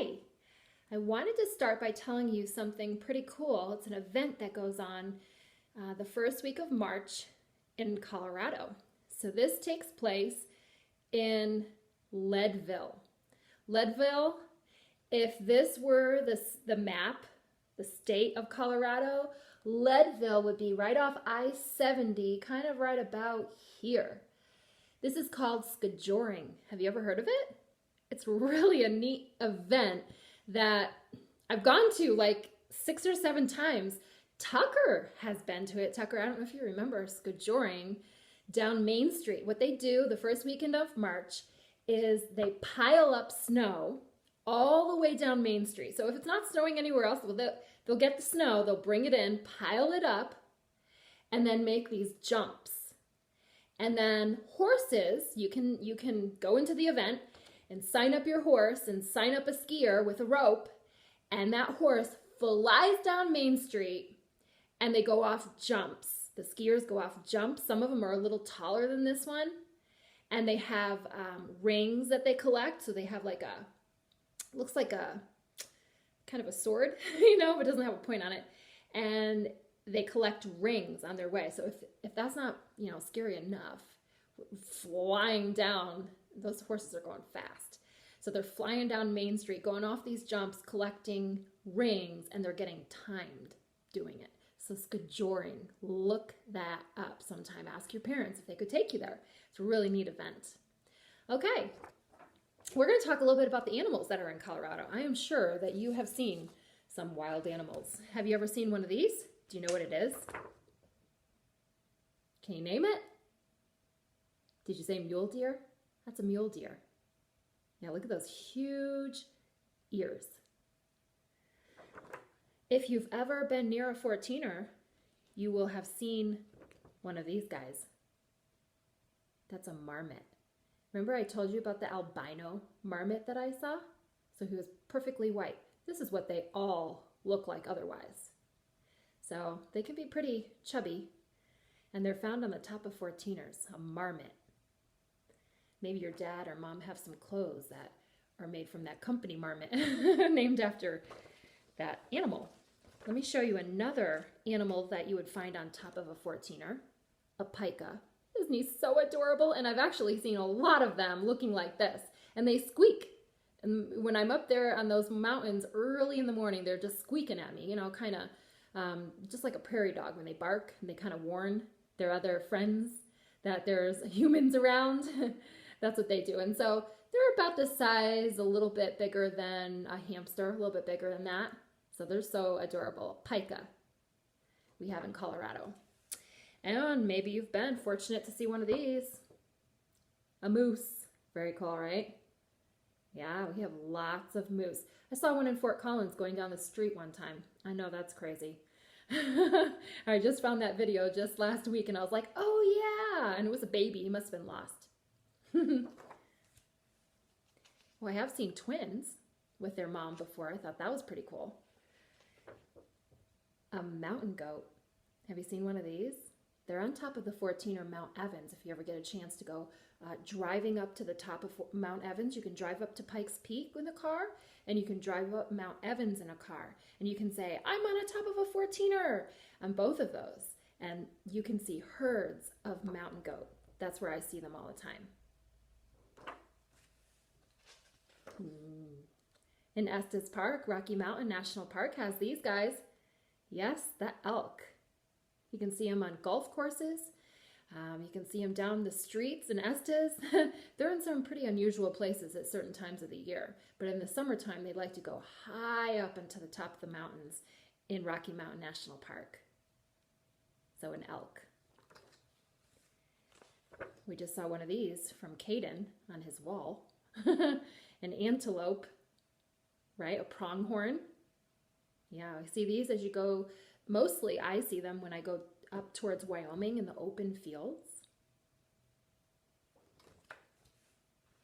Okay, I wanted to start by telling you something pretty cool. It's an event that goes on the first week of March in Colorado. So this takes place in Leadville. Leadville, if this were the map, the state of Colorado, Leadville would be right off I-70, kind of right about here. This is called Skijoring. Have you ever heard of it? It's really a neat event that I've gone to like 6 or 7 times. Tucker has been to it. Tucker, I don't know if you remember Skijoring down Main Street. What they do the first weekend of March is they pile up snow all the way down Main Street. So if it's not snowing anywhere else, they'll get the snow, they'll bring it in, pile it up, and then make these jumps. And then horses, you can go into the event and sign up your horse and sign up a skier with a rope, and that horse flies down Main Street and they go off jumps. The skiers go off jumps. Some of them are a little taller than this one, and they have rings that they collect. So they have like looks like a kind of a sword, but doesn't have a point on it. And they collect rings on their way. So if that's not, scary enough, flying down, those horses are going fast. So they're flying down Main Street, going off these jumps, collecting rings, and they're getting timed doing it. So Skijoring, look that up sometime. Ask your parents if they could take you there. It's a really neat event. Okay, we're going to talk a little bit about the animals that are in Colorado. I am sure that you have seen some wild animals. Have you ever seen one of these? Do you know what it is? Can you name it? Did you say mule deer? That's a mule deer. Yeah, look at those huge ears. If you've ever been near a 14er, you will have seen one of these guys. That's a marmot. Remember I told you about the albino marmot that I saw? So he was perfectly white. This is what they all look like otherwise. So they can be pretty chubby, and they're found on the top of 14ers, a marmot. Maybe your dad or mom have some clothes that are made from that company marmot, named after that animal. Let me show you another animal that you would find on top of a 14er, a pika. Isn't he so adorable? And I've actually seen a lot of them looking like this, and they squeak. And when I'm up there on those mountains early in the morning, they're just squeaking at me, kind of just like a prairie dog when they bark, and they kind of warn their other friends that there's humans around. That's what they do. And so they're about the size, a little bit bigger than a hamster, a little bit bigger than that. So they're so adorable. Pika we have in Colorado. And maybe you've been fortunate to see one of these. A moose. Very cool, right? Yeah, we have lots of moose. I saw one in Fort Collins going down the street one time. I know, that's crazy. I just found that video just last week and I was like, oh yeah, and it was a baby. He must have been lost. Well, I have seen twins with their mom before. I thought that was pretty cool. A mountain goat. Have you seen one of these? They're on top of the 14er Mount Evans. If you ever get a chance to go driving up to the top of Mount Evans, you can drive up to Pikes Peak in a car, and you can drive up Mount Evans in a car, and you can say, I'm on the top of a 14er on both of those, and you can see herds of mountain goat. That's where I see them all the time. In Estes Park, Rocky Mountain National Park has these guys. Yes, the elk. You can see them on golf courses. You can see them down the streets in Estes. They're in some pretty unusual places at certain times of the year. But in the summertime, they like to go high up into the top of the mountains in Rocky Mountain National Park. So an elk. We just saw one of these from Caden on his wall. An antelope, right? A pronghorn. Yeah, I see these as you go. Mostly I see them when I go up towards Wyoming in the open fields.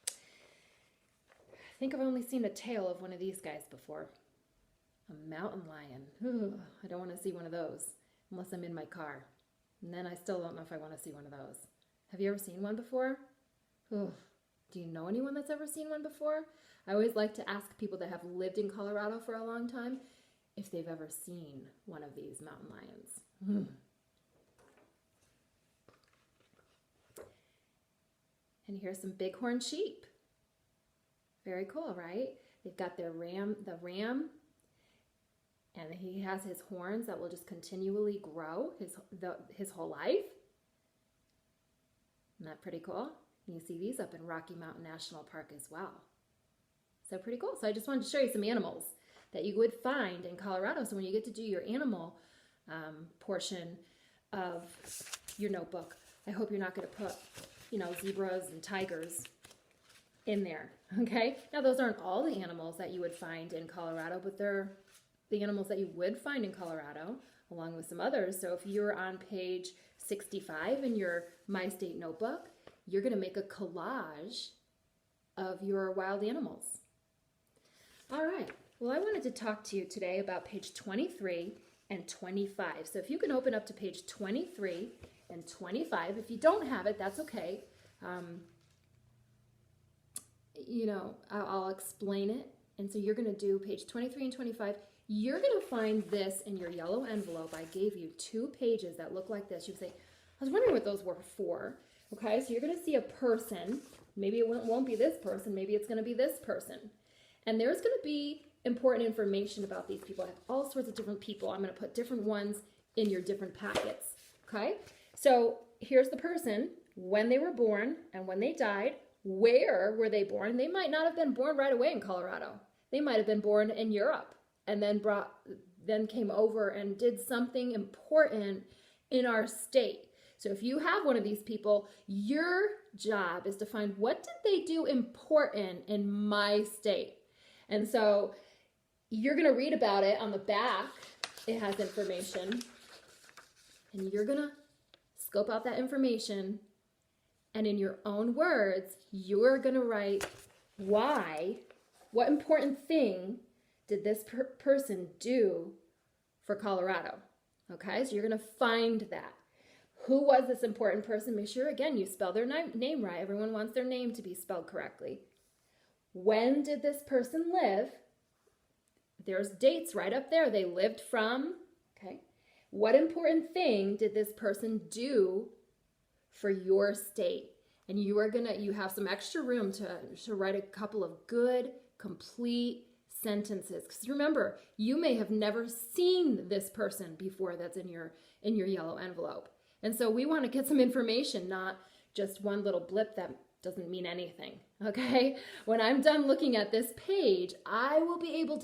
I think I've only seen the tail of one of these guys before. A mountain lion. Ooh, I don't want to see one of those unless I'm in my car. And then I still don't know if I want to see one of those. Have you ever seen one before? Ooh, Do you know anyone that's ever seen one before? I always like to ask people that have lived in Colorado for a long time if they've ever seen one of these mountain lions. And here's some bighorn sheep. Very cool, right? They've got the ram, and he has his horns that will just continually grow his whole life. Isn't that pretty cool? And you see these up in Rocky Mountain National Park as well. So pretty cool. So I just wanted to show you some animals that you would find in Colorado. So when you get to do your animal portion of your notebook, I hope you're not going to put, zebras and tigers in there, okay? Now, those aren't all the animals that you would find in Colorado, but they're the animals that you would find in Colorado, along with some others. So if you're on page 65 in your My State notebook, you're going to make a collage of your wild animals. All right. Well, I wanted to talk to you today about page 23 and 25. So if you can open up to page 23 and 25. If you don't have it, that's okay. I'll explain it. And so you're going to do page 23 and 25. You're going to find this in your yellow envelope. I gave you 2 pages that look like this. You say, I was wondering what those were for. Okay, so you're going to see a person. Maybe it won't be this person. Maybe it's going to be this person. And there's going to be important information about these people. I have all sorts of different people. I'm going to put different ones in your different packets. Okay, so here's the person, when they were born and when they died. Where were they born? They might not have been born right away in Colorado. They might have been born in Europe and then came over and did something important in our state. So if you have one of these people, your job is to find, what did they do important in my state? And so you're going to read about it on the back. It has information. And you're going to scope out that information. And in your own words, you're going to write why, what important thing did this person do for Colorado? Okay, so you're going to find that. Who was this important person? Make sure, again, you spell their name right. Everyone wants their name to be spelled correctly. When did this person live? There's dates right up there. They lived from, okay. What important thing did this person do for your state? And you have some extra room to write a couple of good, complete sentences. Because remember, you may have never seen this person before that's in your yellow envelope. And so we want to get some information, not just one little blip that doesn't mean anything, okay? When I'm done looking at this page, I should be able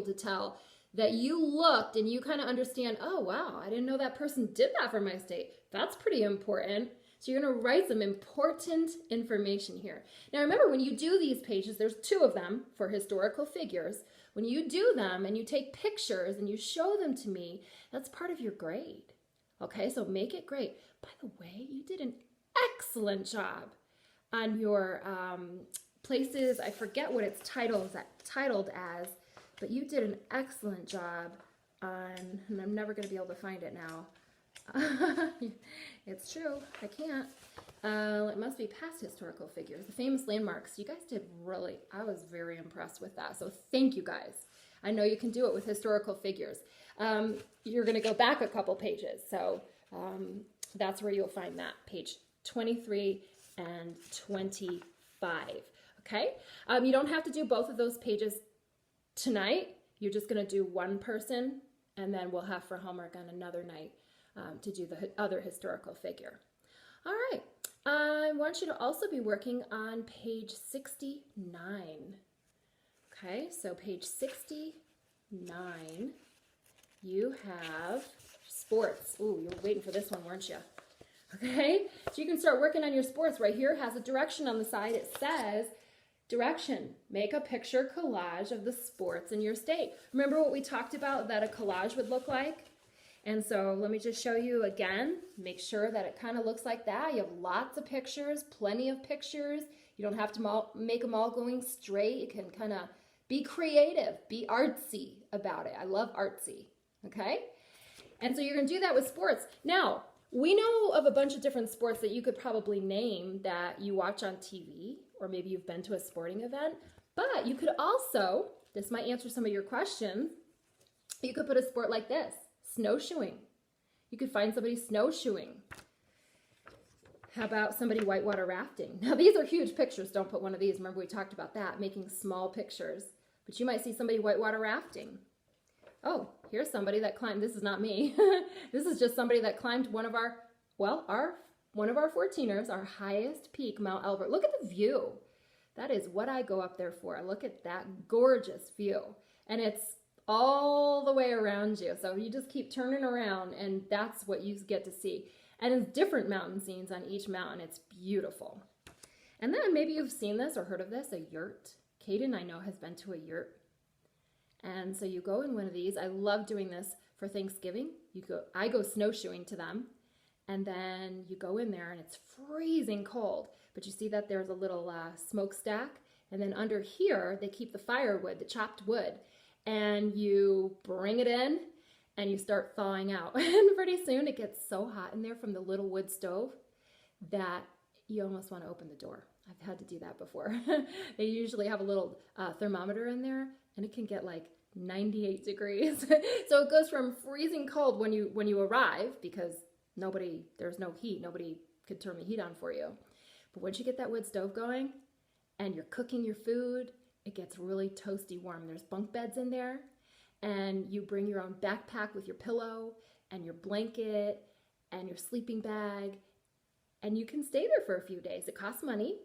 to tell that you looked and you kind of understand, oh, wow, I didn't know that person did that for my state. That's pretty important. So you're going to write some important information here. Now remember, when you do these pages, there's 2 of them for historical figures. When you do them and you take pictures and you show them to me, that's part of your grade. Okay, so make it great. By the way, you did an excellent job on your places. I forget what it's titled as, but you did an excellent job on, and I'm never going to be able to find it now. It's true, I can't. It must be past historical figures, the famous landmarks. You guys did I was very impressed with that. So thank you guys. I know you can do it with historical figures. You're going to go back a couple pages. So that's where you'll find that, page 23 and 25. Okay? You don't have to do both of those pages tonight. You're just going to do one person, and then we'll have for homework on another night to do the other historical figure. All right. I want you to also be working on page 69. Okay, so page 69, you have sports. Ooh, you were waiting for this one, weren't you? Okay, so you can start working on your sports. Right here, it has a direction on the side. It says, direction, make a picture collage of the sports in your state. Remember what we talked about that a collage would look like? And so let me just show you again. Make sure that it kind of looks like that. You have lots of pictures, plenty of pictures. You don't have to make them all going straight. You can kind of be creative, be artsy about it. I love artsy, okay? And so you're going to do that with sports. Now, We know of a bunch of different sports that you could probably name that you watch on TV, or maybe you've been to a sporting event, but you could also, this might answer some of your questions, you could put a sport like this, snowshoeing. You could find somebody snowshoeing. How about somebody whitewater rafting? Now these are huge pictures, don't put one of these. Remember we talked about that, making small pictures. But you might see somebody whitewater rafting. Oh, here's somebody that climbed, this is not me. This is just somebody that climbed one of our 14ers, our highest peak, Mount Elbert. Look at the view. That is what I go up there for. Look at that gorgeous view. And it's all the way around you. So you just keep turning around and that's what you get to see. And it's different mountain scenes on each mountain. It's beautiful. And then maybe you've seen this or heard of this, a yurt. Kaden, I know, has been to a yurt. And so you go in one of these. I love doing this for Thanksgiving. I go snowshoeing to them. And then you go in there and it's freezing cold. But you see that there's a little smokestack. And then under here, they keep the firewood, the chopped wood. And you bring it in and you start thawing out. And pretty soon it gets so hot in there from the little wood stove that you almost want to open the door. I've had to do that before. They usually have a little thermometer in there and it can get like 98 degrees. So it goes from freezing cold when you arrive because there's no heat. Nobody could turn the heat on for you. But once you get that wood stove going and you're cooking your food, it gets really toasty warm. There's bunk beds in there and you bring your own backpack with your pillow and your blanket and your sleeping bag and you can stay there for a few days. It costs money.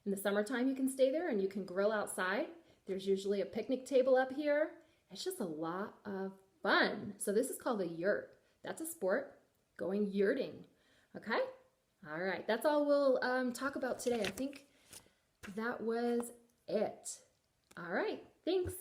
In the summertime you can stay there and you can grill outside. There's usually a picnic table up here. It's just a lot of fun. So this is called a yurt. That's a sport, going yurting. Okay? All right, that's all we'll talk about today. I think that was it. All right, thanks.